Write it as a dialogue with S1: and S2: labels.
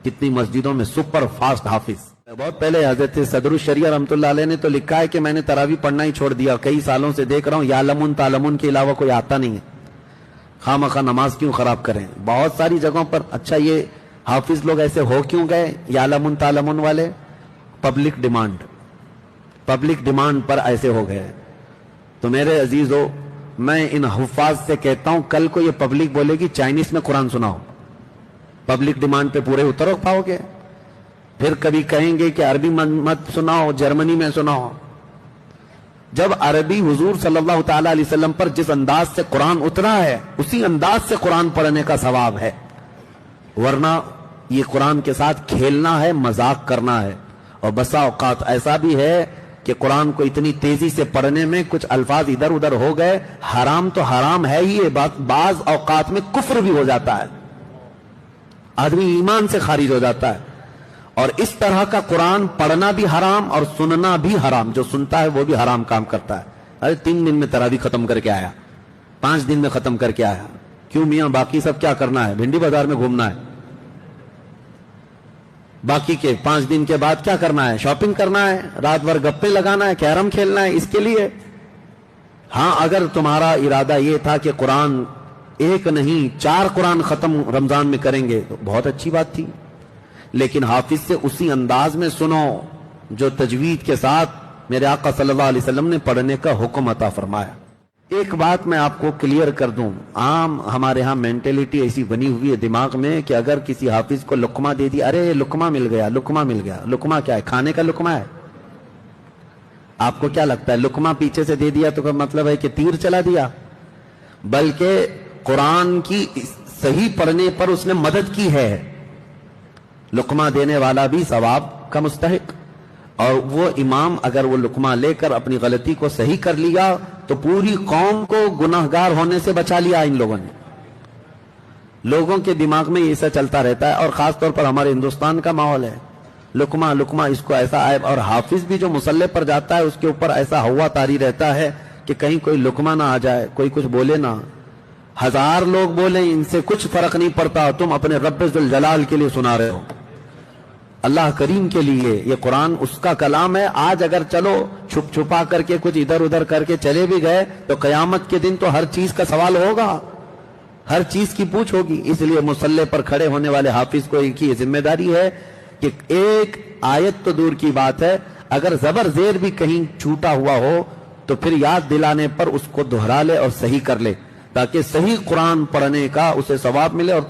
S1: کتنی مسجدوں میں سپر فاسٹ حافظ. بہت پہلے حضرت صدر الشریعہ رحمۃ اللہ علیہ نے تو لکھا ہے کہ میں نے تراویح پڑھنا ہی چھوڑ دیا, کئی سالوں سے دیکھ رہا ہوں یعلمون تعلمون کے علاوہ کوئی آتا نہیں ہے, خواہ نماز کیوں خراب کریں. بہت ساری جگہوں پر اچھا یہ حافظ لوگ ایسے ہو کیوں گئے یعلمون تعلمون والے؟ پبلک ڈیمانڈ پر ایسے ہو گئے. تو میرے عزیزو, میں ان حفاظ سے کہتا ہوں کل کو یہ پبلک بولے گی چائنیز میں قرآن سناؤ, پبلک ڈیمانڈ پہ پورے اتر پاؤ گے. پھر کبھی کہیں گے کہ عربی مت سناؤ, جرمنی میں سناؤ. جب عربی حضور صلی اللہ تعالی علیہ وسلم پر جس انداز سے قرآن اترا ہے اسی انداز سے قرآن پڑھنے کا ثواب ہے, ورنہ یہ قرآن کے ساتھ کھیلنا ہے, مذاق کرنا ہے. اور بسا اوقات ایسا بھی ہے کہ قرآن کو اتنی تیزی سے پڑھنے میں کچھ الفاظ ادھر ادھر ہو گئے. حرام تو حرام ہے ہی, بعض اوقات میں کفر بھی ہو جاتا ہے, آدمی ایمان سے خارج ہو جاتا ہے. اور اس طرح کا قرآن پڑھنا بھی حرام اور سننا بھی حرام. جو سنتا ہے وہ بھی حرام کام کرتا ہے. ارے 3 دن میں تراویح ختم کر کے آیا, 5 دن میں ختم کر کے آیا, کیوں میاں باقی سب کیا کرنا ہے؟ بھنڈی بازار میں گھومنا ہے. باقی کے 5 دن کے بعد کیا کرنا ہے؟ شاپنگ کرنا ہے, رات بھر گپے لگانا ہے, کیرم کھیلنا ہے. اس کے لیے ہاں اگر تمہارا ارادہ یہ تھا کہ قرآن ایک نہیں 4 قرآن ختم رمضان میں کریں گے تو بہت اچھی بات تھی, لیکن حافظ سے اسی انداز میں سنو جو تجوید کے ساتھ میرے آقا صلی اللہ علیہ وسلم نے پڑھنے کا حکم عطا فرمایا. ایک بات میں آپ کو کلیئر کر دوں, عام ہمارے ہاں مینٹیلیٹی ایسی بنی ہوئی ہے دماغ میں کہ اگر کسی حافظ کو لقمہ دے دی, ارے لقمہ مل گیا. لقمہ کیا ہے؟ کھانے کا لقمہ ہے. آپ کو کیا لگتا ہے لقمہ پیچھے سے دے دیا تو مطلب ہے کہ تیر چلا دیا؟ بلکہ قرآن کی صحیح پڑھنے پر اس نے مدد کی ہے. لقمہ دینے والا بھی ثواب کا مستحق, اور وہ امام اگر وہ لقمہ لے کر اپنی غلطی کو صحیح کر لیا تو پوری قوم کو گناہگار ہونے سے بچا لیا ان لوگوں نے. لوگوں کے دماغ میں ایسا چلتا رہتا ہے, اور خاص طور پر ہمارے ہندوستان کا ماحول ہے, لقمہ اس کو ایسا آئے. اور حافظ بھی جو مصلی پر جاتا ہے اس کے اوپر ایسا ہوا طاری رہتا ہے کہ کہیں کوئی لقمہ نہ آ جائے, کوئی کچھ بولے نہ. 1000 لوگ بولیں ان سے کچھ فرق نہیں پڑتا, تم اپنے رب ذوالجلال کے لیے سنا رہے ہو, اللہ کریم کے لیے. یہ قرآن اس کا کلام ہے. آج اگر چلو چھپا کر کے کچھ ادھر ادھر کر کے چلے بھی گئے تو قیامت کے دن تو ہر چیز کا سوال ہوگا, ہر چیز کی پوچھ ہوگی. اس لیے مصلی پر کھڑے ہونے والے حافظ کو ایک ہی ذمہ داری ہے کہ ایک آیت تو دور کی بات ہے, اگر زبر زیر بھی کہیں چھوٹا ہوا ہو تو پھر یاد دلانے پر اس کو دہرا لے اور صحیح کر لے, تاکہ صحیح قرآن پڑھنے کا اسے ثواب ملے. اور